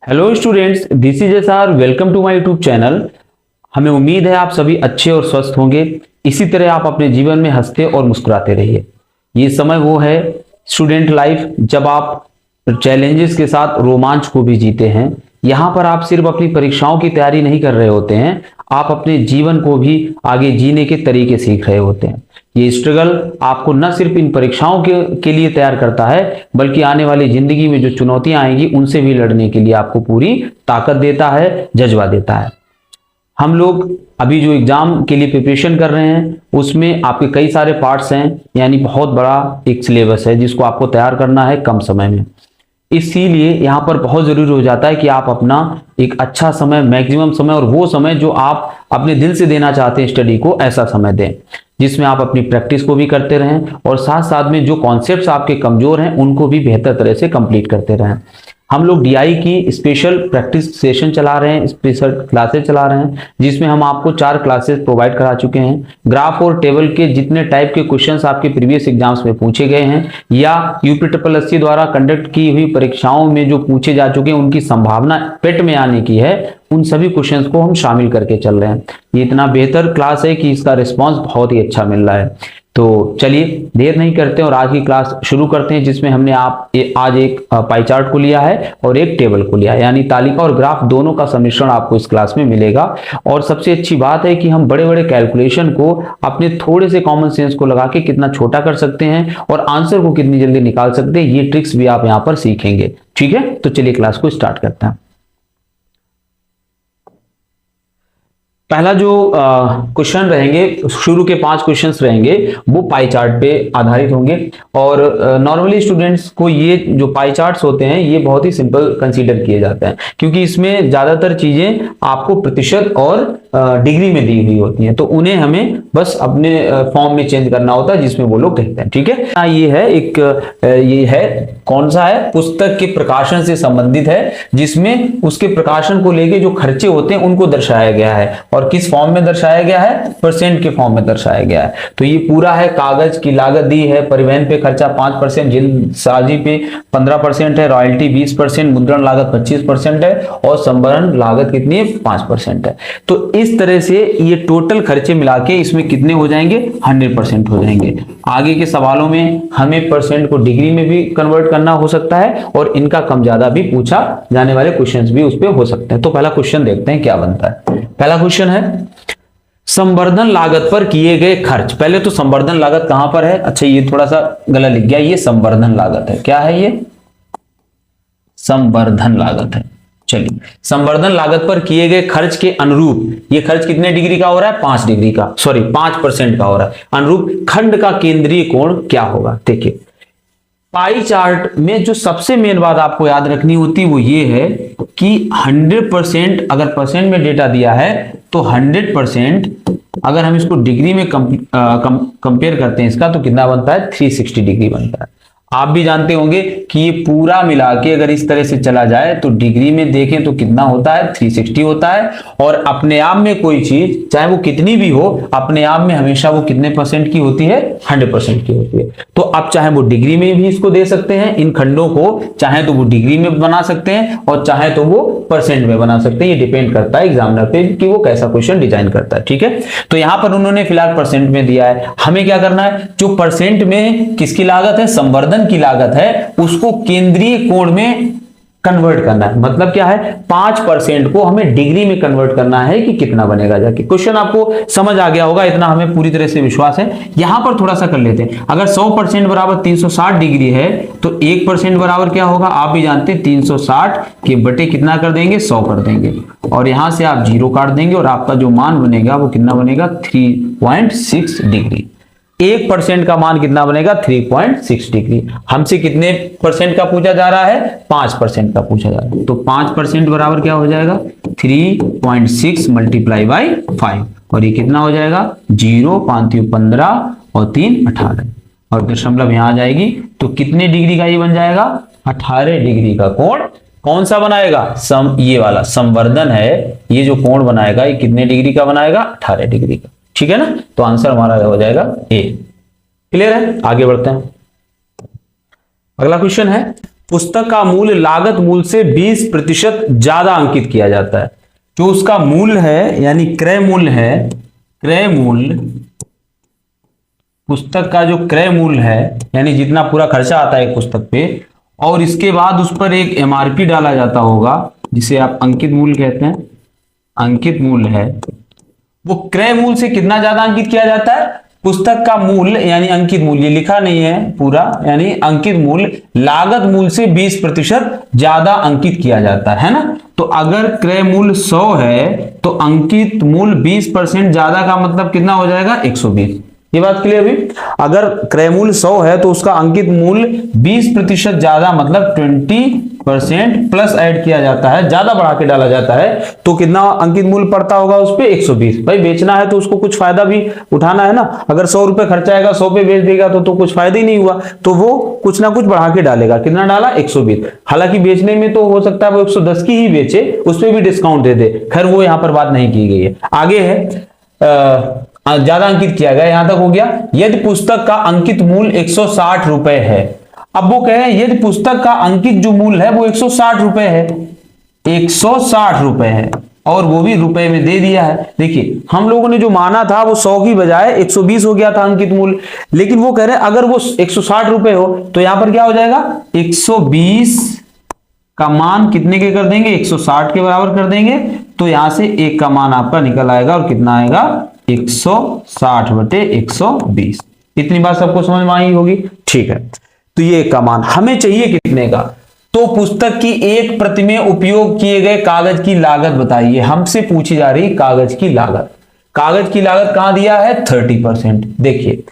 Hello students, this is S R. Welcome to my YouTube channel. हमें उम्मीद है आप सभी अच्छे और स्वस्थ होंगे। इसी तरह आप अपने जीवन में हंसते और मुस्कुराते रहिए। ये समय वो है स्टूडेंट लाइफ जब आप चैलेंजेस के साथ रोमांच को भी जीते हैं। यहाँ पर आप सिर्फ अपनी परीक्षाओं की तैयारी नहीं कर रहे होते हैं, आप अपने जीवन को भी आगे जीने के तरीके सीख रहे होते हैं। ये स्ट्रगल आपको न सिर्फ इन परीक्षाओं के लिए तैयार करता है, बल्कि आने वाली जिंदगी में जो चुनौतियां आएंगी उनसे भी लड़ने के लिए आपको पूरी ताकत देता है, जज्बा देता है। हम लोग अभी जो एग्जाम के लिए प्रिपरेशन कर रहे हैं उसमें आपके कई सारे पार्ट्स हैं, यानी बहुत बड़ा एक सिलेबस है जिसको आपको तैयार करना है कम समय में। इसीलिए यहाँ पर बहुत जरूरी हो जाता है कि आप अपना एक अच्छा समय, मैक्सिमम समय और वो समय जो आप अपने दिल से देना चाहते हैं स्टडी को, ऐसा समय दें जिसमें आप अपनी प्रैक्टिस को भी करते रहें और साथ साथ में जो कॉन्सेप्ट्स आपके कमजोर हैं उनको भी बेहतर तरह से कंप्लीट करते रहें। हम लोग डीआई की स्पेशल प्रैक्टिस सेशन चला रहे हैं, स्पेशल क्लासेस चला रहे हैं जिसमें हम आपको 4 क्लासेस प्रोवाइड करा चुके हैं। ग्राफ और टेबल के जितने टाइप के क्वेश्चंस आपके प्रीवियस एग्जाम्स में पूछे गए हैं या यूपीएससी द्वारा कंडक्ट की हुई परीक्षाओं में जो पूछे जा चुके हैं उनकी संभावना पेट में आने की है, उन सभी क्वेश्चंस को हम शामिल करके चल रहे हैं। ये इतना बेहतर क्लास है कि इसका रिस्पॉन्स बहुत ही अच्छा मिल रहा है। तो चलिए देर नहीं करते और आज की क्लास शुरू करते हैं, जिसमें हमने आज एक पाई चार्ट को लिया है और एक टेबल को लिया है, यानी तालिका और ग्राफ दोनों का सम्मिश्रण आपको इस क्लास में मिलेगा। और सबसे अच्छी बात है कि हम बड़े बड़े कैलकुलेशन को अपने थोड़े से कॉमन सेंस को लगा के कितना छोटा कर सकते हैं और आंसर को कितनी जल्दी निकाल सकते हैं, ये ट्रिक्स भी आप यहाँ पर सीखेंगे। ठीक है, तो चलिए क्लास को स्टार्ट करते हैं। पहला जो क्वेश्चन रहेंगे, शुरू के 5 क्वेश्चंस रहेंगे वो पाई चार्ट पे आधारित होंगे। और नॉर्मली स्टूडेंट्स को ये जो पाई चार्ट्स होते हैं ये बहुत ही सिंपल कंसीडर किए जाते हैं, क्योंकि इसमें ज्यादातर चीजें आपको प्रतिशत और डिग्री में दी हुई होती हैं, तो उन्हें हमें बस अपने फॉर्म में चेंज करना होता है जिसमें वो लोग कहते हैं। ठीक है, ये है एक ये है कौन सा है, पुस्तक के प्रकाशन से संबंधित है, जिसमें उसके प्रकाशन को लेके जो खर्चे होते हैं उनको दर्शाया गया है। और किस फॉर्म में दर्शाया गया है? परसेंट के फॉर्म में दर्शाया गया है। तो ये पूरा है, कागज की लागत दी है, परिवहन पे खर्चा 5%, जल्दसाजी पे 15% है, रॉयल्टी 20%, मुद्रण लागत 25% है और संभरण लागत कितनी है? 5% है। तो इस तरह से ये टोटल खर्चे मिला के इसमें कितने हो जाएंगे? 100% हो जाएंगे। आगे के सवालों में हमें परसेंट को डिग्री में भी कन्वर्ट करना हो सकता है और इनका कम ज्यादा भी पूछा जाने वाले क्वेश्चंस भी उस पे हो सकते हैं। तो पहला क्वेश्चन देखते हैं क्या बनता है। पहला क्वेश्चन है संवर्धन लागत पर किए गए खर्च। पहले तो संवर्धन लागत कहां पर है? अच्छा, ये थोड़ा सा गलत लिख गया, ये संवर्धन लागत है। क्या है ये? संवर्धन लागत है। चलिए, संवर्धन लागत पर किए गए खर्च के अनुरूप ये खर्च कितने डिग्री का हो रहा है? 5 डिग्री का, सॉरी 5% का हो रहा है। अनुरूप खंड का केंद्रीय कोण क्या होगा? देखिए, पाई चार्ट में जो सबसे मेन बात आपको याद रखनी होती है वो ये है कि 100% अगर परसेंट में डेटा दिया है तो 100% अगर हम इसको डिग्री में कंपेयर करते हैं इसका, तो कितना बनता है? 360 डिग्री बनता है। आप भी जानते होंगे कि ये पूरा मिला के अगर इस तरह से चला जाए तो डिग्री में देखें तो कितना होता है? 360 होता है। और अपने आप में कोई चीज चाहे वो कितनी भी हो, अपने आप में हमेशा वो कितने परसेंट की होती है? 100% की होती है। तो आप चाहे वो डिग्री में भी इसको दे सकते हैं, इन खंडों को चाहे तो वो डिग्री में बना सकते हैं और चाहे तो वो परसेंट में बना सकते हैं। ये डिपेंड करता है एग्जामिनर पे कि वो कैसा क्वेश्चन डिजाइन करता है। ठीक है, तो यहां पर उन्होंने फिलहाल परसेंट में दिया है। हमें क्या करना है? जो परसेंट में किसकी लागत है? संवर्धन की लागत है, उसको केंद्रीय कोण में कन्वर्ट करना है। मतलब क्या है? 5% को हमें डिग्री में कन्वर्ट करना है कि कितना बनेगा जाके। क्वेश्चन आपको समझ आ गया होगा, इतना हमें पूरी तरह से विश्वास है। यहां पर थोड़ा सा कर लेते हैं। अगर 100% बराबर 360 डिग्री है तो 1% बराबर क्या होगा? आप भी जानते हैं 360 के बटे कितना कर देंगे? 100 कर देंगे और यहां से आप 0 काट देंगे और आपका जो मान बनेगा वो कितना बनेगा? 3.6 डिग्री। 1% का मान कितना बनेगा? 3.6 डिग्री। हमसे कितने परसेंट का पूछा जा रहा है? 5% का पूछा जा रहा है। तो 5% बराबर क्या हो जाएगा? 3.6 मल्टीप्लाई बाई 5 और ये कितना हो जाएगा? 0, 5 × 15 और 3 18 और दशमलव यहां आ जाएगी। तो कितने डिग्री का ये बन जाएगा? 18 डिग्री का कोण कौन सा बनाएगा? ये वाला संवर्धन है, ये जो कोण बनाएगा ये कितने डिग्री का बनाएगा? 18 डिग्री का। ठीक है ना, तो आंसर हमारा हो जाएगा ए। क्लियर है? आगे बढ़ते हैं। अगला क्वेश्चन है पुस्तक का मूल्य लागत मूल्य से 20% ज्यादा अंकित किया जाता है। जो उसका मूल्य है यानी क्रय मूल्य है, क्रय मूल्य, पुस्तक का जो क्रय मूल्य है यानी जितना पूरा खर्चा आता है एक पुस्तक पे, और इसके बाद उस पर एक एमआरपी डाला जाता होगा जिसे आप अंकित मूल्य कहते हैं, अंकित मूल्य है, वो क्रय मूल्य से कितना ज्यादा अंकित किया जाता है? पुस्तक का मूल्य यानी अंकित मूल्य, लिखा नहीं है पूरा, यानी अंकित मूल्य लागत मूल्य से 20% ज्यादा अंकित किया जाता है ना। तो अगर क्रय मूल्य 100 है तो अंकित मूल्य 20% ज्यादा का मतलब कितना हो जाएगा? 120। ये बात क्लियर हुई? अगर क्रय मूल्य 100 है तो उसका अंकित मूल्य 20% ज्यादा मतलब 20% प्लस ऐड किया जाता है, ज्यादा बढ़ा के डाला जाता है, तो कितना अंकित मूल्य पड़ता होगा उस पे? 120। भाई बेचना है तो उसको कुछ फायदा भी उठाना है ना। अगर 100 रुपए खर्चा आएगा 100 पे बेच देगा तो कुछ फायदा ही नहीं हुआ, तो वो कुछ ना कुछ बढ़ा के डालेगा। कितना डाला? 120। हालांकि बेचने में तो हो सकता है वो 110 की ही बेचे, उस पर भी डिस्काउंट दे दे, खैर वो यहां पर बात नहीं की गई है। आगे है ज्यादा अंकित किया गया, यहां तक हो गया। यदि पुस्तक का अंकित मूल्य 160 रुपए है, अब वो कह रहे हैं यदि पुस्तक का अंकित जो मूल्य है वो 160 रुपए है, 160 रुपए है, और वो भी रुपए में दे दिया है। देखिए हम लोगों ने जो माना था वो 100 की बजाय 120 हो गया था अंकित मूल्य, लेकिन वो कह रहे हैं अगर वो 160 रुपए हो तो यहां पर क्या हो जाएगा? 120 का मान कितने के कर देंगे? 160 के बराबर कर देंगे, तो यहां से एक का मान आपका निकल आएगा, और कितना आएगा? 160 बटे 120। इतनी बात सबको समझ में आई होगी? ठीक है, तो ये एक का मान हमें चाहिए कितने का? तो पुस्तक की एक प्रति में उपयोग किए गए कागज की लागत बताइए। हमसे पूछी जा रही कागज की लागत। कागज की लागत कहां दिया है? 30%। देखिए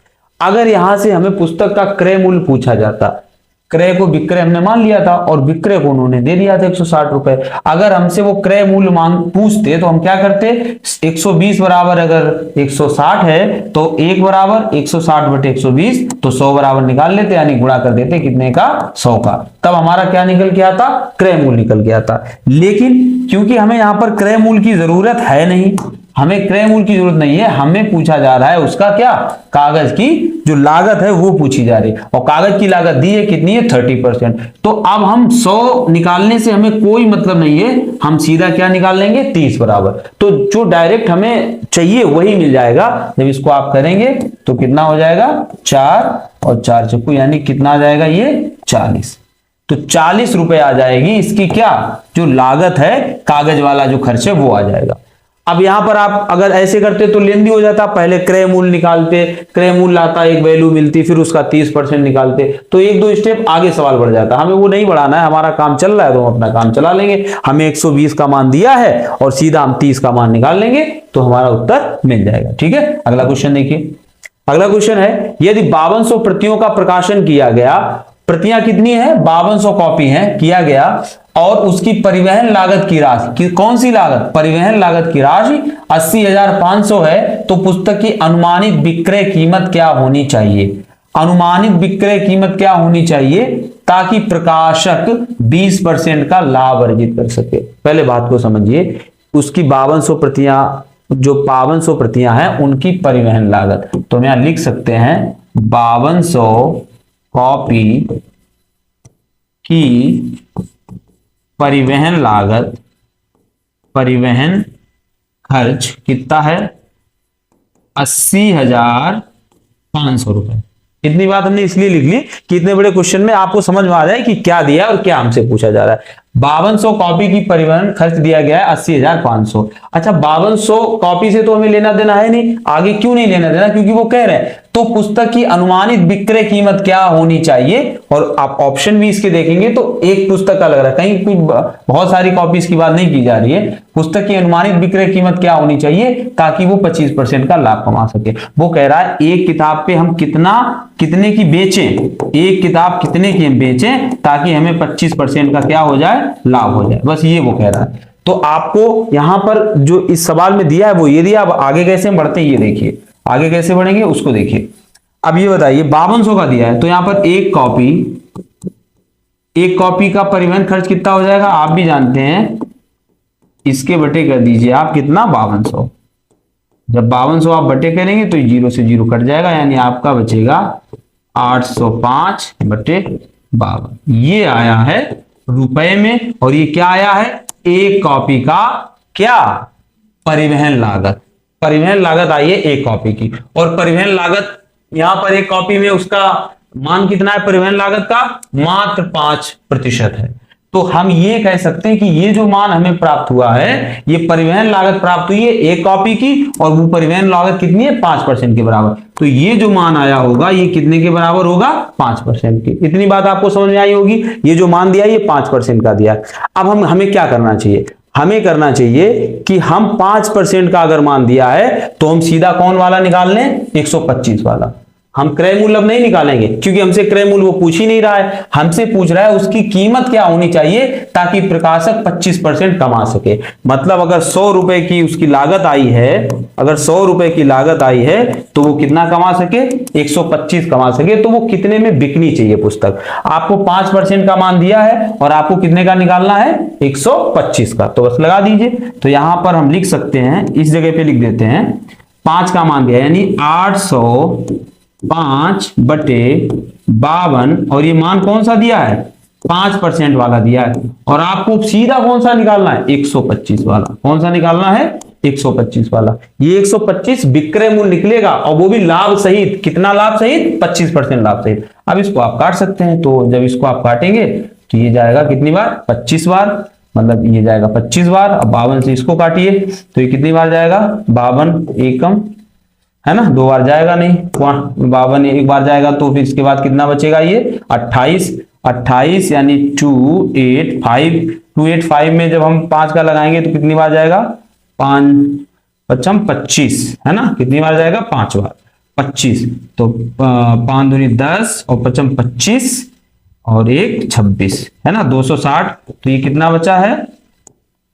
अगर यहां से हमें पुस्तक का क्रय मूल्य पूछा जाता, क्रय को विक्रय हमने मान लिया था और विक्रय को उन्होंने दे दिया था 160 रुपए। अगर हमसे वो क्रय मूल्य मांग पूछते तो हम क्या करते? 120 बराबर अगर 160 है तो 1 बराबर 160 बटे 120, तो 100 बराबर निकाल लेते, यानी गुणा कर देते कितने का? 100 का। तब हमारा क्या निकल के आता? क्रय मूल्य निकल के आता। लेकिन क्योंकि हमें यहां पर क्रय मूल्य की जरूरत है नहीं, हमें क्रय मूल्य की जरूरत नहीं है, हमें पूछा जा रहा है उसका क्या? कागज की जो लागत है वो पूछी जा रही है, और कागज की लागत दी है कितनी है? 30%। तो अब हम 100 निकालने से हमें कोई मतलब नहीं है, हम सीधा क्या निकाल लेंगे? 30 बराबर। तो जो डायरेक्ट हमें चाहिए वही मिल जाएगा। जब इसको आप करेंगे तो कितना हो जाएगा? 4 और 4 चक्कू, यानी कितना आ जाएगा? ये 40। तो 40 रुपए आ जाएगी इसकी क्या? जो लागत है, कागज वाला जो खर्च है वो आ जाएगा। अब यहां पर आप अगर ऐसे करते तो लेंदी हो जाता, पहले क्रय मूल्य निकालते, क्रय मूल्य आता, एक वैल्यू मिलती, फिर उसका 30% निकालते, तो एक दो स्टेप आगे सवाल बढ़ जाता। हमें वो नहीं बढ़ाना है, हमारा काम चल रहा है तो हम अपना काम चला लेंगे। हमें 120 का मान दिया है और सीधा हम 30 का मान निकाल लेंगे तो हमारा उत्तर मिल जाएगा। ठीक है, अगला क्वेश्चन देखिए। अगला क्वेश्चन है, यदि 5200 प्रतियों का प्रकाशन किया गया, प्रतियां कितनी है? 5200 कॉपी है, किया गया, और उसकी परिवहन लागत की राशि, कौन सी लागत? परिवहन लागत की राशि 80,500 है, तो पुस्तक की अनुमानित विक्रय कीमत क्या होनी चाहिए? अनुमानित विक्रय कीमत क्या होनी चाहिए ताकि प्रकाशक 20% का लाभ अर्जित कर सके? पहले बात को समझिए, उसकी 5200 प्रतियां, जो 5200 प्रतियां हैं उनकी परिवहन लागत, तो हम यहां लिख सकते हैं 5200 कॉपी की परिवहन लागत, परिवहन खर्च कितना है? 80,500 रुपए। इतनी बात हमने इसलिए लिख ली कि इतने बड़े क्वेश्चन में आपको समझ में आ जाए कि क्या दिया है और क्या हमसे पूछा जा रहा है। 5200 कॉपी की परिवहन खर्च दिया गया है 80,500। अच्छा, 5200 कॉपी से तो हमें लेना देना है नहीं, आगे क्यों नहीं लेना देना? क्योंकि वो कह रहे हैं तो पुस्तक की अनुमानित विक्रय कीमत क्या होनी चाहिए, और आप ऑप्शन भी इसके देखेंगे तो एक पुस्तक का लग रहा है, कहीं कोई बहुत सारी कॉपीज की बात नहीं की जा रही है। पुस्तक की अनुमानित विक्रय कीमत क्या होनी चाहिए ताकि वो 25% का लाभ कमा सके। वो कह रहा है एक किताब पे हम कितने की बेचें, एक किताब कितने की हम बेचें ताकि हमें 25% का क्या हो जाए? लाभ हो जाए। बस ये वो कह रहा है। तो आपको यहां पर जो इस सवाल में दिया है वो ये दिया। अब आगे कैसे बढ़ते हैं ये देखिए, आगे कैसे बढ़ेंगे उसको देखिए। अब ये बताइए 5200 का दिया है तो यहां पर एक कॉपी का परिवहन खर्च कितना हो जाएगा? आप भी जानते हैं, इसके बटे कर दीजिए आप कितना? 5200। जब 5200 आप बटे करेंगे तो 0 से 0 कट जाएगा, यानी आपका बचेगा 805 बटे 52 ये आया है रुपए में। और ये क्या आया है, एक कॉपी का क्या, परिवहन लागत। परिवहन लागत आई है एक कॉपी की। और परिवहन लागत यहां पर एक कॉपी में उसका मान कितना है परिवहन लागत का, मात्र 5% है। तो हम ये कह सकते हैं कि ये जो मान हमें प्राप्त हुआ है, ये परिवहन लागत प्राप्त हुई है एक कॉपी की, और वो परिवहन लागत कितनी है 5% के बराबर। तो ये जो मान आया होगा ये कितने के बराबर होगा, 5% के। इतनी बात आपको समझ में आई होगी। ये जो मान दिया ये 5% का दिया। अब हमें क्या करना चाहिए, हमें करना चाहिए कि हम 5% का अगर मान दिया है तो हम सीधा कौन वाला निकाल लें, 125 वाला। हम क्रय मूल्य अब नहीं निकालेंगे, क्योंकि हमसे क्रय मूल्य वो पूछ ही नहीं रहा है। हमसे पूछ रहा है उसकी कीमत क्या होनी चाहिए ताकि प्रकाशक 25% कमा सके। मतलब अगर 100 रुपए की उसकी लागत आई है, अगर 100 रुपए की लागत आई है तो वो कितना कमा सके, 125 कमा सके। तो वो कितने में बिकनी चाहिए पुस्तक। आपको 5% का मान दिया है और आपको कितने का निकालना है, 125 का। तो बस लगा दीजिए। तो यहां पर हम लिख सकते हैं, इस जगह पे लिख देते हैं 5 का मान दिया, यानी 805/52। और ये मान कौन सा दिया है, 5% वाला दिया है। और आपको सीधा कौन सा निकालना है, 125 वाला। कौन सा निकालना है, 125 वाला। ये 125 विक्रय मूल्य निकलेगा, और वो भी लाभ सहित। कितना लाभ सहित, 25% लाभ सहित। अब इसको आप काट सकते हैं। तो जब इसको आप काटेंगे तो ये जाएगा कितनी बार, 25 बार। मतलब ये जाएगा 25 बार। अब 52 से इसको काटिए तो ये कितनी बार जाएगा, 52 एकम, है ना, 2 बार जाएगा नहीं। 52 एक बार जाएगा तो फिर इसके बाद कितना बचेगा, ये 28 यानी 285 में जब हम 5 का लगाएंगे तो कितनी बार जाएगा, 5×5 है ना, कितनी बार जाएगा, 5 बार, 25। तो 5 दूनी 10 और 5×5 और 1 26 है ना, 260। तो ये कितना बचा है,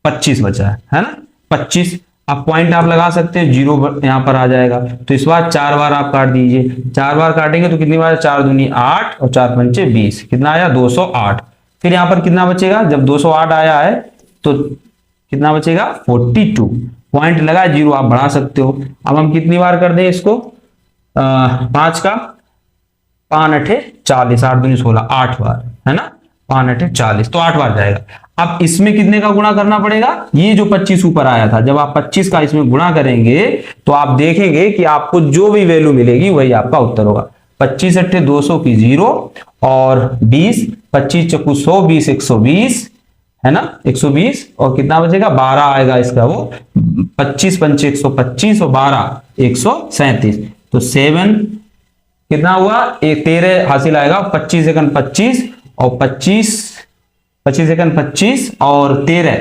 25 बचा है ना, 25। अब पॉइंट आप लगा सकते हैं, 0 यहां पर आ जाएगा। तो इस बार 4 बार आप काट दीजिए। 4 बार काटेंगे तो कितनी बार, 4 दूनी 8 और 4 पंचे 20, कितना आया, 208। फिर यहां पर कितना बचेगा, जब 208 आया है तो कितना बचेगा, 42। पॉइंट लगा, 0 आप बढ़ा सकते हो। अब हम कितनी बार कर दें इसको, 5 का 5 8 40, 8 दूनी 16, 8 बार है ना, 5 8 40, तो 8 बार जाएगा। अब इसमें कितने का गुणा करना पड़ेगा, ये जो 25 ऊपर आया था, जब आप 25 का इसमें गुणा करेंगे तो आप देखेंगे कि आपको जो भी वैल्यू मिलेगी वही आपका उत्तर होगा। 25 8 200 की 0 और 20, 25 चक्कू 100, 20 120 है ना, 120। और कितना बचेगा, 12 आएगा इसका, वो 25 पंचे 125 और 12 137। तो 7 कितना हुआ, 13 हासिल आएगा। 25 सेकंड 25 और 25 सेकंड 25 और 13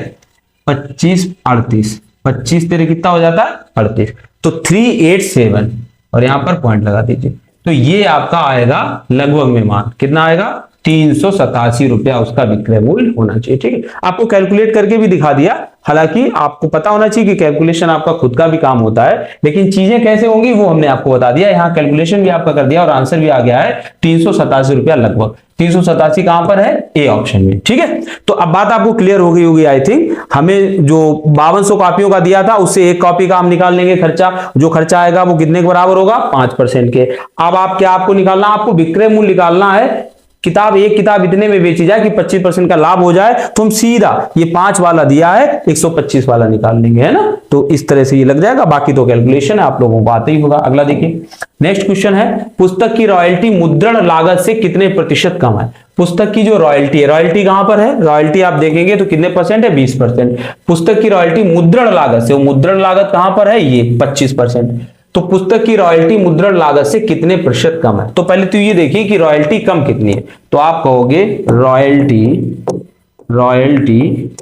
25 38, 25 13 कितना हो जाता है, 38। तो 387 और यहां पर पॉइंट लगा दीजिए। तो ये आपका आएगा लगभग में मान, कितना आएगा, 387 रुपया उसका विक्रय मूल्य होना चाहिए। ठीक है, आपको कैलकुलेट करके भी दिखा दिया। हालांकि आपको पता होना चाहिए कि कैलकुलेशन आपका खुद का भी काम होता है, लेकिन चीजें कैसे होंगी वो हमने आपको बता दिया। यहाँ कैलकुलेशन भी आपका कर दिया और आंसर भी आ गया है 387 रुपया लगभग। 387 कहां पर है, ए ऑप्शन में। ठीक है, तो अब बात आपको क्लियर हो गई होगी आई थिंक। हमें जो 5200 कॉपियों का दिया था उससे एक कॉपी का हम निकाल लेंगे खर्चा। जो खर्चा आएगा वो कितने के बराबर होगा, 5% के। अब आप क्या आपको निकालना, आपको विक्रय मूल्य निकालना है। एक किताब इतने में बेची जाए कि 25% का लाभ हो जाए, तो हम सीधा ये 5 वाला दिया है 125 वाला निकाल लेंगे, है ना। तो इस तरह से ये लग जाएगा। बाकी तो कैलकुलेशन है, आप लोगों को आते ही होगा। अगला देखिए, नेक्स्ट क्वेश्चन है, पुस्तक की रॉयल्टी मुद्रण लागत से कितने प्रतिशत कम है। पुस्तक की जो रॉयल्टी है, रॉयल्टी कहां पर है, रॉयल्टी आप देखेंगे तो कितने परसेंट है, 20%। पुस्तक की रॉयल्टी मुद्रण लागत से, वो मुद्रण लागत कहां पर है, ये 25%। तो पुस्तक की रॉयल्टी मुद्रण लागत से कितने प्रतिशत कम है। तो पहले तो ये देखिए कि रॉयल्टी कम कितनी है। तो आप कहोगे रॉयल्टी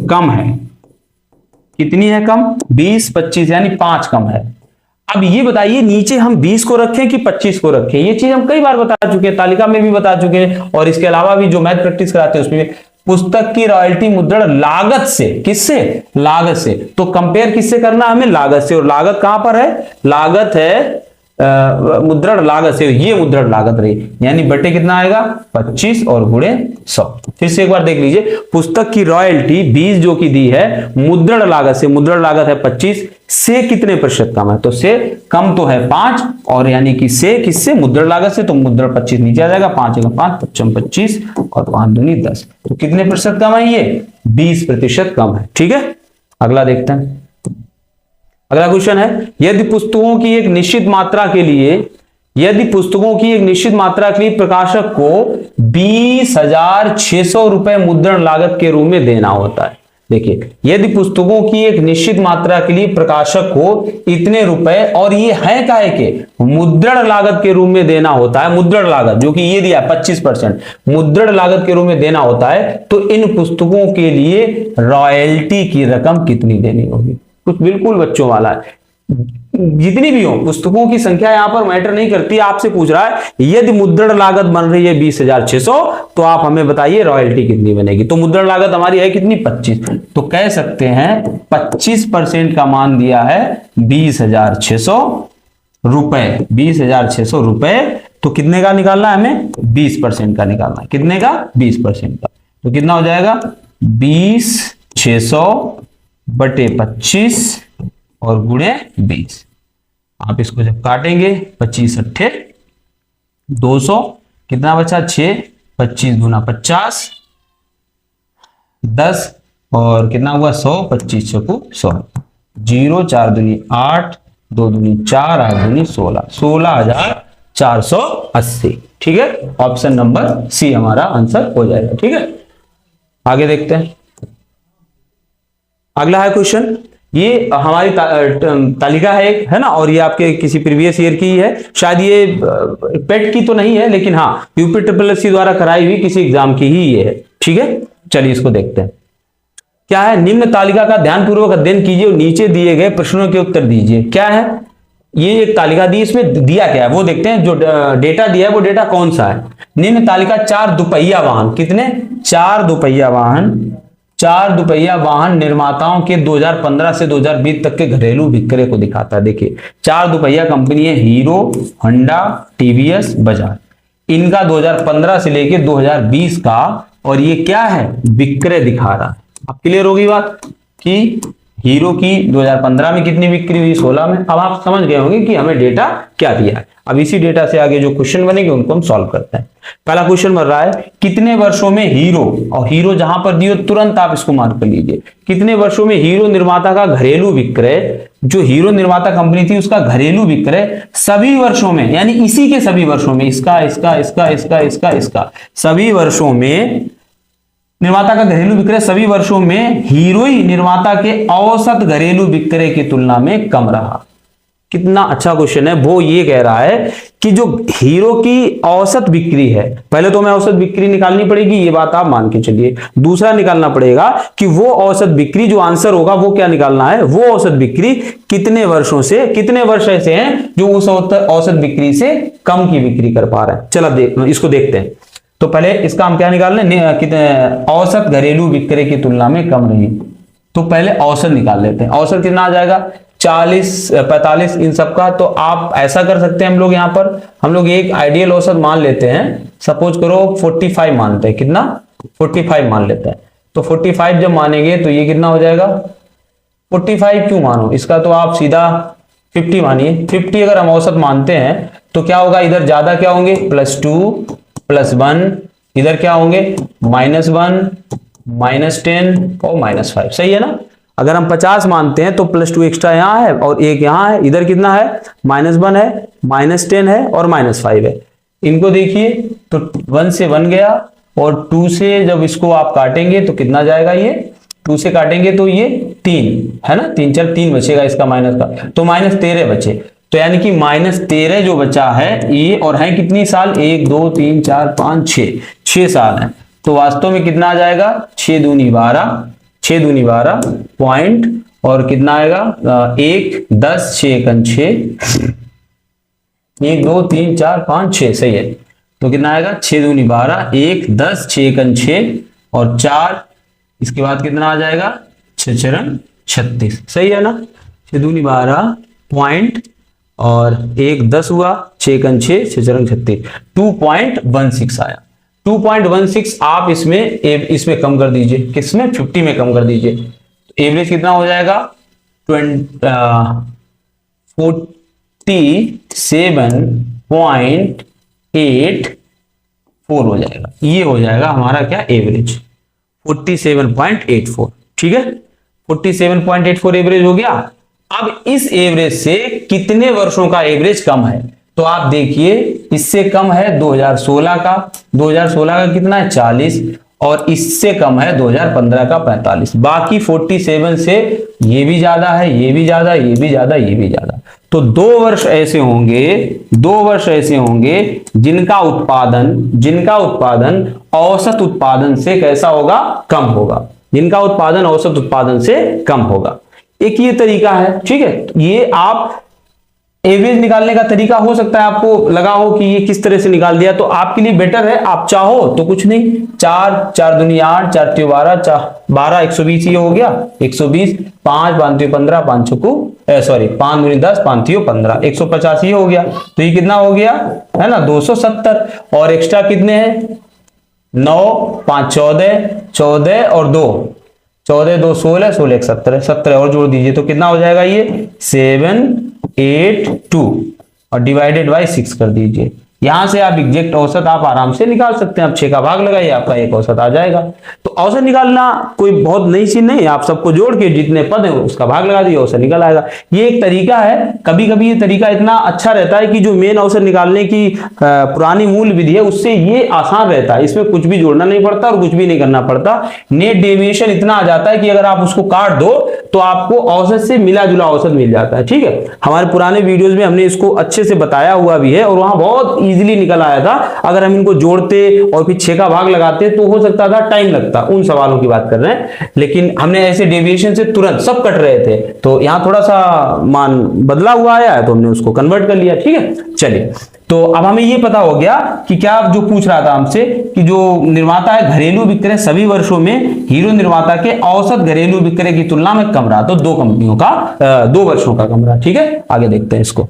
कम है, कितनी है कम, 20 25 यानी 5 कम है। अब ये बताइए नीचे हम 20 को रखें कि 25 को रखें। ये चीज हम कई बार बता चुके हैं, तालिका में भी बता चुके हैं, और इसके अलावा भी जो मैथ प्रैक्टिस कराते हैं उसमें भी। पुस्तक की रॉयल्टी मुद्रण लागत से, किससे, लागत से। तो कंपेयर किससे करना हमें, लागत से। और लागत कहां पर है, लागत है मुद्रण लागत से ये मुद्रण लागत रही, यानी बटे कितना आएगा 25 और गुणे 100। फिर से एक बार देख लीजिए, पुस्तक की रॉयल्टी 20 जो की दी है मुद्रण लागत से, मुद्रण लागत है 25 से कितने प्रतिशत कम है, तो से कम तो है 5 और यानी कि से किससे, मुद्रण लागत से, तो मुद्रण 25 नीचे आ जाएगा, 5 5 25 और 5 दूनी 10, तो कितने प्रतिशत कम है ये 20% कम है। ठीक है, अगला देखते हैं। अगला क्वेश्चन है, यदि पुस्तकों की एक निश्चित मात्रा के लिए प्रकाशक को 20,600 रुपए मुद्रण लागत के रूप में देना होता है। देखिए, यदि पुस्तकों की एक निश्चित मात्रा के लिए प्रकाशक को इतने रुपए, और ये है काहे के मुद्रण लागत के रूप में देना होता है, मुद्रण लागत जो कि ये दिया 25% मुद्रण लागत के रूप में देना होता है, तो इन पुस्तकों के लिए रॉयल्टी की रकम कितनी देनी होगी। कुछ बिल्कुल बच्चों वाला है, जितनी भी हो पुस्तकों की संख्या यहां पर मैटर नहीं करती, आपसे पूछ रहा है यदि मुद्रण लागत बन रही है 20,600 तो आप हमें बताइए रॉयल्टी कितनी बनेगी। तो मुद्रण लागत हमारी है कितनी 25, तो कह सकते हैं 25% का मान दिया है 20,600 रुपए, 20,600 रुपए, तो कितने का निकालना है हमें 20% का निकालना है, कितने का 20% का, तो कितना हो जाएगा 20,600 बटे 25 और गुणे 20। आप इसको जब काटेंगे 25 अट्ठे 200, कितना बचा 6, 25 दूना 50, 10 और कितना हुआ 100, 25 चौकू 100, 0 4 दूनी 8, 2 दूनी 4, 8 दूनी 16, 16,480। ठीक है, ऑप्शन नंबर सी हमारा आंसर हो जाएगा। ठीक है, आगे देखते हैं। अगला है क्वेश्चन, ये हमारी तालिका है एक, है ना, और ये आपके किसी प्रीवियस ईयर की है, शायद ये पेट की तो नहीं है, लेकिन हाँ यूपी द्वारा कराई हुई किसी एग्जाम की ही ये है। ठीक है, चलिए इसको देखते हैं। क्या है, निम्न तालिका का ध्यानपूर्वक अध्ययन कीजिए और नीचे दिए गए प्रश्नों के उत्तर दीजिए। क्या है, ये एक तालिका दी, इसमें दिया क्या है वो देखते हैं, जो डेटा दिया है वो डेटा कौन सा है। निम्न तालिका 4 दुपहिया वाहन, कितने 4 दुपहिया वाहन निर्माताओं के 2015 से 2020 तक के घरेलू विक्रय को दिखाता है। देखिए 4 दुपहिया कंपनी है, हीरो, होंडा, टीवीएस, बजाज, इनका 2015 से लेके 2020 का, और ये क्या है विक्रय दिखा रहा है। अब क्लियर होगी बात कि हीरो की 2015 में कितनी बिक्री हुई, 16 में। अब आप समझ गए होंगे कि हमें डेटा क्या दिया है। अब इसी डेटा से आगे जो क्वेश्चन बनेंगे उनको हम सॉल्व करते हैं। पहला क्वेश्चन बन रहा है, कितने वर्षों में हीरो, और हीरो जहां पर दियो तुरंत आप इसको मार्क कर लीजिए, कितने वर्षों में हीरो निर्माता का घरेलू विक्रय, जो हीरो निर्माता कंपनी थी उसका घरेलू विक्रय सभी वर्षों में, यानी इसी के सभी वर्षों में, इसका इसका इसका इसका इसका इसका सभी वर्षों में निर्माता का घरेलू विक्रय सभी वर्षों में हीरो ही निर्माता के औसत घरेलू विक्रय की तुलना में कम रहा। कितना अच्छा क्वेश्चन है। वो ये कह रहा है कि जो हीरो की औसत बिक्री है, पहले तो हमें औसत बिक्री निकालनी पड़ेगी, ये बात आप मान के चलिए। दूसरा निकालना पड़ेगा कि वो औसत बिक्री, जो आंसर होगा वो क्या निकालना है, वो औसत बिक्री कितने वर्षों से, कितने वर्ष ऐसे हैं जो उस औसत बिक्री से कम की बिक्री कर पा रहे हैं। चलो इसको देखते हैं। तो पहले इसका हम क्या निकाल लें, कितने औसत घरेलू विक्रय की तुलना में कम रही, तो पहले औसत निकाल लेते हैं। औसत कितना आ जाएगा 40, 45 इन सब का। तो आप ऐसा कर सकते हैं, हम लोग एक आइडियल औसत मान लेते हैं, सपोज करो 45 मानते हैं, कितना 45 मान लेते हैं। तो 45 जब मानेंगे तो ये कितना हो जाएगा, 45 क्यों मानो, इसका तो आप सीधा 50 मानिए। 50 अगर हम औसत मानते हैं तो क्या होगा, इधर ज्यादा क्या होंगे +2 +1, इधर क्या होंगे -1 -10 और -5, सही है ना। अगर हम 50 मानते हैं तो +2 एक्स्ट्रा यहां है और एक यहां है, इधर कितना है -1 है, -10 है और -5 है। इनको देखिए तो 1 से 1 गया और 2 से जब इसको आप काटेंगे तो कितना जाएगा, ये 2 से काटेंगे तो ये 3 है ना, 3 चल 3 बचेगा इसका माइनस का, तो -13 बचे। तो यानी कि -13 जो बचा है ये, और है कितनी साल, 1 2 3 4 5 6 साल है। तो वास्तव में कितना आ जाएगा 6 दूनी 12 पॉइंट, और कितना आएगा 1 10 6 एकन 6, 1 2 3 4 5 6, सही है। तो कितना आएगा 6 दूनी 12, 1 10 6 एकन 6 और 4, इसके बाद कितना आ जाएगा 6 4 36, सही है ना। 6 दूनी 12 पॉइंट और 1 10 हुआ, 6 × 6 6 × 36, 2.16 आया। 2.16 आप इसमें कम कर दीजिए, किसमें 50 में कम कर दीजिए, तो एवरेज कितना हो जाएगा 47.84 हो जाएगा। ये हो जाएगा हमारा क्या एवरेज 47.84। ठीक है, 47.84 एवरेज हो गया। अब इस एवरेज से कितने वर्षों का एवरेज कम है, तो आप देखिए इससे कम है 2016 का, 2016 का कितना है 40, और इससे कम है 2015 का 45। बाकी 47 से ये भी ज्यादा है, ये भी ज्यादा, ये भी ज्यादा, ये भी ज्यादा। तो 2 वर्ष ऐसे होंगे, 2 वर्ष ऐसे होंगे जिनका उत्पादन औसत उत्पादन से कैसा होगा, कम होगा, जिनका उत्पादन औसत उत्पादन से कम होगा। एक ये तरीका है। ठीक है, ये आप एवरेज निकालने का तरीका हो सकता है आपको लगा हो कि ये किस तरह से निकाल दिया, तो आपके लिए बेटर है, आप चाहो तो कुछ नहीं, 4 4 दूनी 8, 4 त्रिक 12, 12 120 ये हो गया 120, 5 5 त्रिक 15, 5 छक्कू 5 दूनी 10, 5 त्रिक 15, 150 ये हो गया। तो ये कितना हो गया है ना 270, और एक्स्ट्रा कितने हैं 9 5 14 14 और 2 14 2 16 16 1 17 17 और जोड़ दीजिए तो कितना हो जाएगा ये 782 और डिवाइडेड बाय 6 कर दीजिए। यहां से आप एग्जैक्ट औसत आप आराम से निकाल सकते हैं। आप 6 का भाग लगाइए, आपका एक औसत आ जाएगा। तो औसत निकालना कोई बहुत नई चीज नहीं है, आप सबको जोड़ के जितने पद है उसका भाग लगा दिए, औसत निकल आएगा। ये एक तरीका है। कभी कभी ये तरीका इतना अच्छा रहता है कि जो मेन औसत निकालने की पुरानी मूल विधि है उससे ये आसान रहता है, इसमें कुछ भी जोड़ना नहीं पड़ता और कुछ भी नहीं करना पड़ता। नेट डेविएशन इतना आ जाता है कि अगर आप उसको काट दो तो आपको औसत से मिला जुला औसत मिल जाता है। ठीक है, हमारे पुराने वीडियोस में हमने इसको अच्छे से बताया हुआ भी है और वहां बहुत इजीली निकल आया था। अगर हम इनको जोड़ते और फिर 6 का भाग लगाते तो हो सकता था टाइम लगता, उन सवालों की बात कर रहे हैं। लेकिन हमने ऐसे डेविएशन से तुरंत सब कट रहे थे, तो यहां थोड़ा सा मान बदला हुआ आया है तो हमने उसको कन्वर्ट कर लिया। ठीक है, चलिए, तो अब हमें ये पता हो गया कि क्या जो पूछ रहा था हमसे कि जो निर्माता है घरेलू विक्रय सभी वर्षों में हीरो निर्माता के औसत घरेलू विक्रय की तुलना में कम रहा, तो 2 कंपनियों का 2 वर्षों का कम रहा। ठीक है, आगे देखते हैं इसको।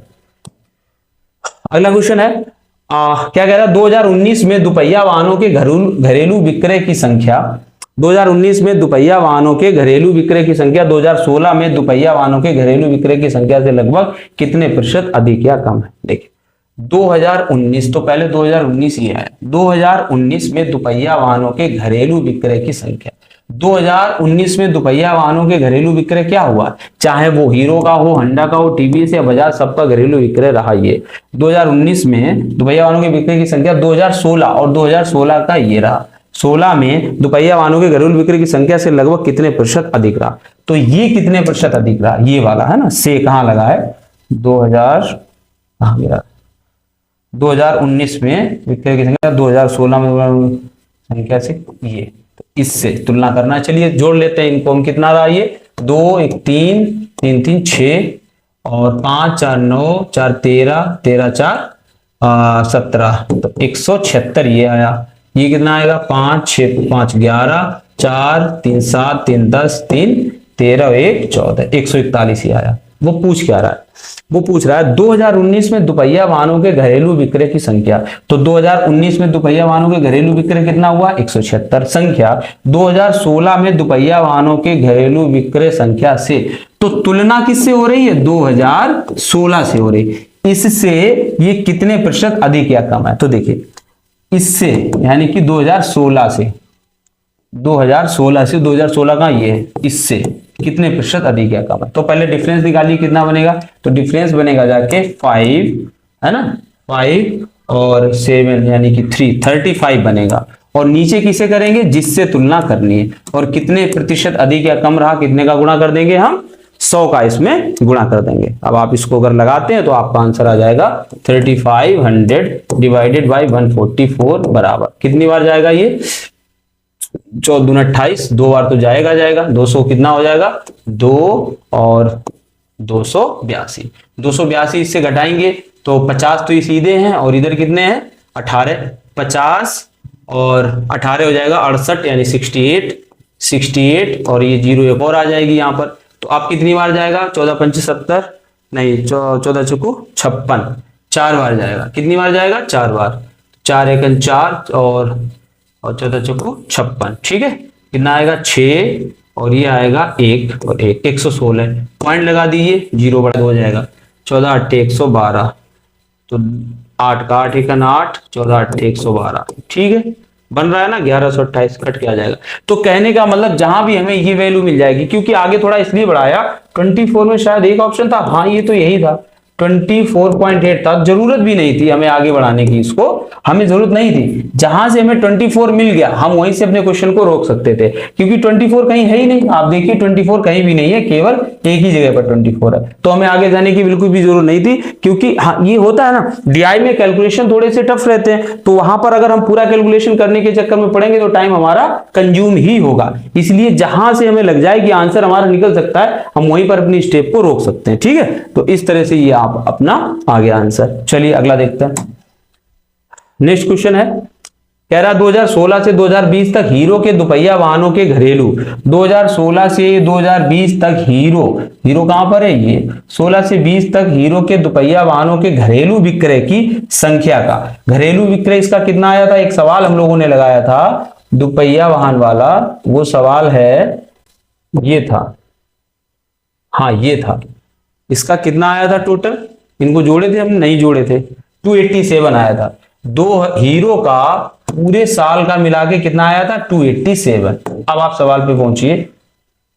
अगला क्वेश्चन है क्या कह रहा है 2019 में दुपहिया वाहनों के घरेलू विक्रय की संख्या 2019 में दुपहिया वाहनों के घरेलू विक्रय की संख्या 2016 में दुपहिया वाहनों के घरेलू विक्रय की संख्या से लगभग कितने प्रतिशत अधिक या कम है। देखिए 2019, तो पहले 2019 ये है, 2019 में दुपहिया वाहनों के घरेलू विक्रय की संख्या 2019 में दुपहिया वाहनों के घरेलू विक्रय क्या हुआ, चाहे वो हीरो का हो, होंडा का हो, टीवीएस या बजाज, सबका घरेलू विक्रय रहा। ये 2019 में दुपहिया वाहनों के विक्रय की संख्या 2016 और 2016 का ये रहा। 16 में दुपहिया वाहनों के घरेलू विक्रय की संख्या से लगभग कितने प्रतिशत अधिक रहा, तो ये कितने प्रतिशत अधिक रहा, ये वाला है ना, से कहां लगा है 2019 में विक्रय की संख्या 2016 में संख्या से ये, तो इससे तुलना करना। चलिए जोड़ लेते हैं इनको हम। कितना रहा ये 2 1 3 3 3 6 और 5 4 9 4 13 13 4 17, तो 176 ये आया। ये कितना आएगा 5 6 5 11 4 3 7 3 10 3 13 1 14 141 ही आया। वो पूछ क्या रहा है, वो पूछ रहा है 2019 में दुपहिया वाहनों के घरेलू विक्रय की संख्या। तो 2019 में दुपहिया वाहनों के घरेलू विक्रय कितना हुआ 176 संख्या 2016 में दुपहिया वाहनों के घरेलू विक्रय संख्या से, तो तुलना किससे हो रही है 2016 से हो रही। इससे ये कितने प्रतिशत अधिक या कम है, तो देखिए इससे यानी कि 2016 से 2016 का ये है, इससे कितने प्रतिशत अधिक या कम है। तो पहले डिफरेंस निकालिए कितना बनेगा, तो डिफरेंस बनेगा जाके 5 है ना, 5 और 7 यानी कि 35 बनेगा। और नीचे किसे करेंगे, जिससे तुलना करनी है, और कितने प्रतिशत अधिक या कम रहा कितने का गुणा कर देंगे हम 100 का इसमें गुणा कर देंगे। अब आप इसको अगर लगाते हैं तो आपका आंसर आ जाएगा 3500 डिवाइडेड बाई 144 बराबर कितनी बार जाएगा ये 14 दूना 28, 2 बार तो जाएगा 200 कितना हो जाएगा 2 और 282 282 इससे घटाएंगे तो 50 तो ये सीधे हैं और इधर कितने हैं 18, 50 और 18 हो जाएगा 68 यानी 68 और ये 0 एक और आ जाएगी यहाँ पर। तो आप कितनी बार जाएगा 14 5 70 नहीं, 14 चौको 56, 4 बार जाएगा। कितनी बार जाएगा? 4 बार। 4 एकन 4 और 14 चौको 56, ठीक है। कितना आएगा? 6 और ये आएगा 1 और 1, 116। पॉइंट लगा दीजिए, 0 बढ़ा हो जाएगा। 14 8 112, तो 8 का 8 एकन 8, 14 8 112, ठीक है। बन रहा है ना, 1128 कट के आ जाएगा। तो कहने का मतलब जहां भी हमें ये वैल्यू मिल जाएगी, क्योंकि आगे थोड़ा इसलिए बढ़ाया, 24 में शायद एक ऑप्शन था, हाँ ये तो यही था, 24.8 था। जरूरत भी नहीं थी हमें आगे बढ़ाने की, इसको हमें जरूरत नहीं थी। जहां से हमें 24 मिल गया, हम वहीं से अपने क्वेश्चन को रोक सकते थे, क्योंकि 24 कहीं है ही नहीं। आप देखिए 24 कहीं भी नहीं है, केवल एक ही जगह पर 24 है। तो हमें आगे जाने की बिल्कुल भी जरूरत नहीं थी, क्योंकि हाँ ये होता है ना, डीआई में कैलकुलेशन थोड़े से टफ रहते हैं, तो वहां पर अगर हम पूरा कैलकुलेशन करने के चक्कर में पड़ेंगे तो टाइम हमारा कंज्यूम ही होगा। इसलिए जहां से हमें लग जाए कि आंसर हमारा निकल सकता है, हम वहीं पर अपनी स्टेप को रोक सकते हैं, ठीक है। तो इस तरह से ये आप अपना आ गया आंसर। चलिए अगला देखते हैं। नेक्स्ट क्वेश्चन है, कह रहा 2016 से 2020 तक हीरो के दुपहिया वाहनों के घरेलू, 2016 से 2020 तक हीरो कहां पर है? ये 16 से 20 तक हीरो के दुपहिया वाहनों के घरेलू विक्रय की संख्या का, घरेलू विक्रय इसका कितना आया था? एक सवाल हम लोगों ने लगाया था दुपहिया वाहन वाला, वो सवाल है ये था, हाँ ये था। इसका कितना आया था टोटल? इनको जोड़े थे हमने? नहीं जोड़े थे। 287 आया था। दो हीरो का पूरे साल का मिला के कितना आया था? 287। अब आप सवाल पे पहुंचिए,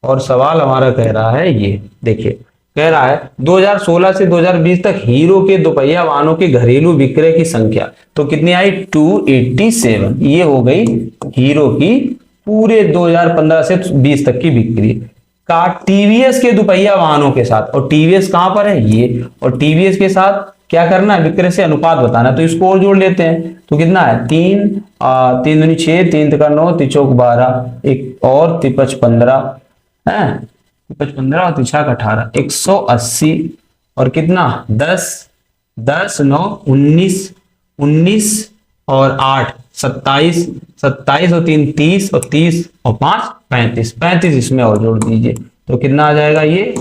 और सवाल हमारा कह रहा है ये देखिए, कह रहा है 2016 से 2020 तक हीरो के दोपहिया वाहनों के घरेलू विक्रय की संख्या, तो कितनी आई? 287। ये हो गई हीरो की पूरे 2015 से 20 तक की बिक्री का टीवीएस के दुपहिया वाहनों के साथ। और टीवीएस कहां पर है? ये। और टीवीएस के साथ क्या करना है? विक्रय से अनुपात बताना, तो इसको और जोड़ लेते हैं। तो कितना है? 3 3 दूनी 6, 3 तिका 9, 3 चौक 12, एक और 3 15 है, 15 और 3 छक 18, 180 और कितना? 10 10 9 19 19 और 8 27 27 और 3 30 और 30 और 5 35 35 इसमें और जोड़ दीजिए, तो कितना आ जाएगा? ये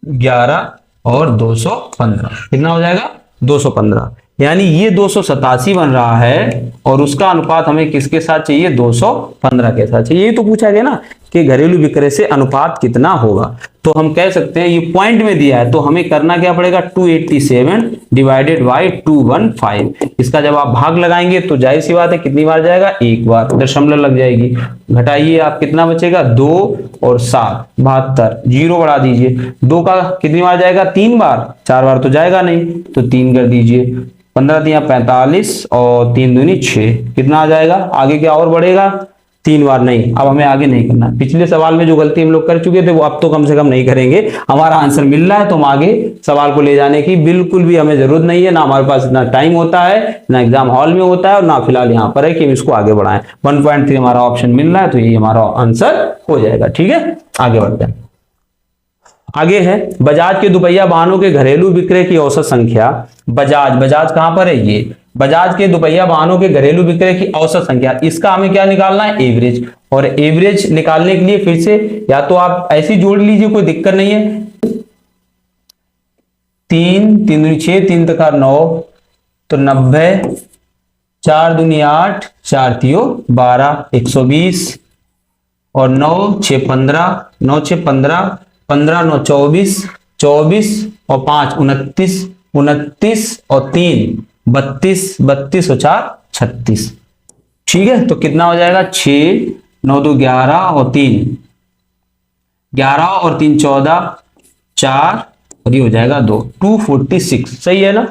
11 और 215, कितना हो जाएगा? 215। यानी ये 287 बन रहा है, और उसका अनुपात हमें किसके साथ चाहिए? 215 के साथ चाहिए। ये तो पूछा गया ना कि घरेलू विक्रय से अनुपात कितना होगा, तो हम कह सकते हैं ये पॉइंट में दिया है, तो हमें करना क्या पड़ेगा? 287 डिवाइडेड बाई 215। इसका जब आप भाग लगाएंगे तो जाहिर सी बात है कितनी बार जाएगा? एक बार, दशमलव लग जाएगी। घटाइए आप, कितना बचेगा? 2 और 7 72, 0 बढ़ा दीजिए। 2 का कितनी बार जाएगा? 3 बार, 4 बार तो जाएगा नहीं, तो 3 कर दीजिए। 15 3 45 और 3 दूनी 6, कितना आ जाएगा? आगे क्या और बढ़ेगा? 3 बार नहीं। अब हमें आगे नहीं करना, पिछले सवाल में जो गलती हम लोग कर चुके थे वो अब तो कम से कम नहीं करेंगे। हमारा आंसर मिल रहा है तो हम आगे सवाल को ले जाने की बिल्कुल भी हमें जरूरत नहीं है, ना हमारे पास इतना टाइम होता है, ना एग्जाम हॉल में होता है, और ना फिलहाल यहाँ पर है कि हम इसको आगे बढ़ाएं। 1.3 हमारा ऑप्शन मिल रहा है, तो ये हमारा आंसर हो जाएगा, ठीक है। आगे बढ़ते हैं। आगे है बजाज के दुपहिया वाहनों के घरेलू विक्रय की औसत संख्या। बजाज कहां पर है? ये। बजाज के दुपहिया वाहनों के घरेलू विक्रय की औसत संख्या, इसका हमें क्या निकालना है? एवरेज। और एवरेज निकालने के लिए फिर से या तो आप ऐसे जोड़ लीजिए, कोई दिक्कत नहीं है। 3 3 दूनी 6, 3 तका 9, तो 90, 4 दूनी 8, 4 तियो 12, 120 और 9 6 15, 9 6 15, 15 9 24, 24 और 5 29, 29 और 3 32, 32 और 4 36, ठीक है। तो कितना हो जाएगा? 6 9 2 11 और 3 11 और 3 14, 4 और ये हो जाएगा 2, 246। सही है ना?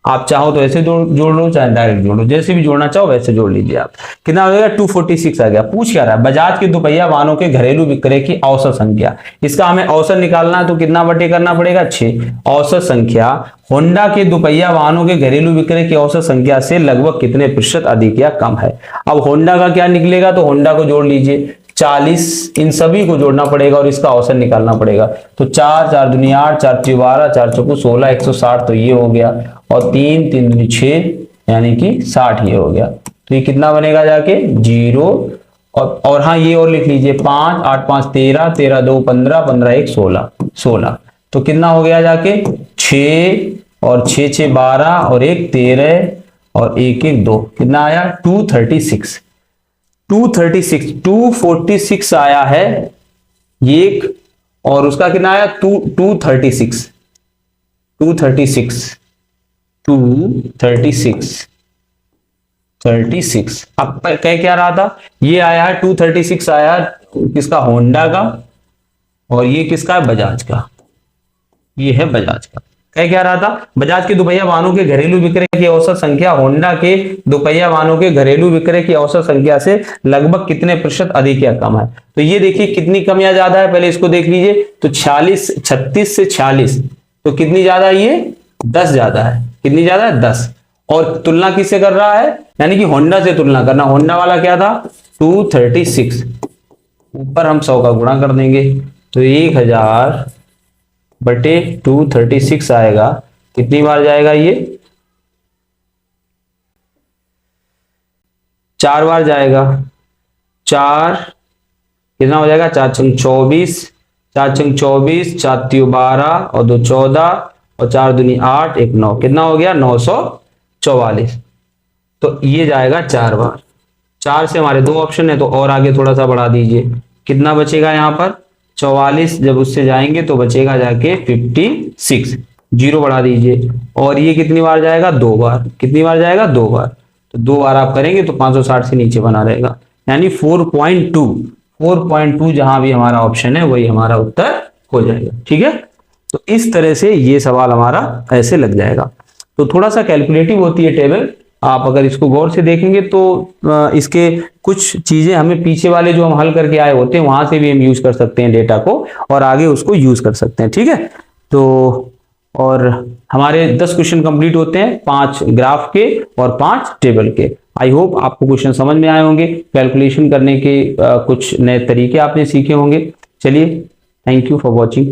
आप चाहो तो ऐसे जोड़ लो, चाहे डायरेक्ट जोड़ लो, जैसे भी जोड़ना चाहो वैसे जोड़ लीजिए आप। कितना हो जाएगा? 246 आ गया। पूछ क्या रहा है? बजाज के दुपहिया वाहनों के घरेलू विक्रय की औसत संख्या। इसका हमें औसत निकालना है, तो कितना बटे करना पड़ेगा? 6। औसत संख्या होंडा के दुपहिया वाहनों के घरेलू विक्रय की औसत संख्या से लगभग कितने प्रतिशत अधिक या कम है। अब होंडा का क्या निकलेगा? तो होंडा को जोड़ लीजिए, 40, इन सभी को जोड़ना पड़ेगा और इसका औसत निकालना पड़ेगा। तो 4 4 दूनी 8, 4 तियो 12, 4 चौको 16, 160, तो ये हो गया। और 3 3 दूनी 6, यानी कि 60 ये हो गया। तो ये कितना बनेगा जाके? 0। और हाँ ये और लिख लीजिए, 5 8 5 13, 13 2 15, 15 1 16, 16। तो कितना हो गया जाके 6 और 6 6 12 और 1 13 और 1 1 2, कितना आया 236। 246 आया है एक, और उसका कितना आया 236 36। अब कह क्या रहा था, ये आया है 236 आया है किसका, होंडा का, और ये किसका है, बजाज का। ये है बजाज का। कह क्या रहा था, बजाज के दुपहिया वाहनों के घरेलू विक्रय की औसत संख्या होंडा के दुपहिया वाहनों के घरेलू विक्रय की औसत संख्या से लगभग कितने प्रतिशत अधिक या कम है। तो ये देखिए कितनी कम या ज्यादा है, पहले इसको देख लीजिए। तो 36 से 46, तो कितनी ज्यादा है, ये 10 ज्यादा है। कितनी ज्यादा है, 10। और तुलना किससे कर रहा है, यानी कि होंडा से तुलना करना। होंडा वाला क्या था 236, ऊपर हम 100 का गुणा कर देंगे, तो 1000 बटे 236 आएगा। कितनी बार जाएगा, ये 4 बार जाएगा। 4 कितना हो जाएगा, 4 छंग 24, 4 छंग 24, 4 त्रियों 12 और 2 14 और 4 दूनी 8 1 9, कितना हो गया 944। तो ये जाएगा 4 बार। 4 से हमारे 2 ऑप्शन है, तो और आगे थोड़ा सा बढ़ा दीजिए, कितना बचेगा यहाँ पर 44, जब उससे जाएंगे तो बचेगा जाके 56, 0 बढ़ा दीजिए। और ये कितनी बार जाएगा, 2 बार। कितनी बार जाएगा, 2 बार। तो 2 बार आप करेंगे तो 560 से नीचे बना रहेगा, यानी 4.2 जहां भी हमारा ऑप्शन है वही हमारा उत्तर हो जाएगा। ठीक है, तो इस तरह से ये सवाल हमारा ऐसे लग जाएगा। तो थोड़ा सा कैलकुलेटिव होती है टेबल, आप अगर इसको गौर से देखेंगे तो इसके कुछ चीजें हमें पीछे वाले जो हम हल करके आए होते हैं वहां से भी हम यूज कर सकते हैं डेटा को, और आगे उसको यूज कर सकते हैं। ठीक है, तो और हमारे 10 क्वेश्चन कंप्लीट होते हैं, 5 ग्राफ के और 5 टेबल के। आई होप आपको क्वेश्चन समझ में आए होंगे, कैलकुलेशन करने के कुछ नए तरीके आपने सीखे होंगे। चलिए, थैंक यू फॉर वॉचिंग।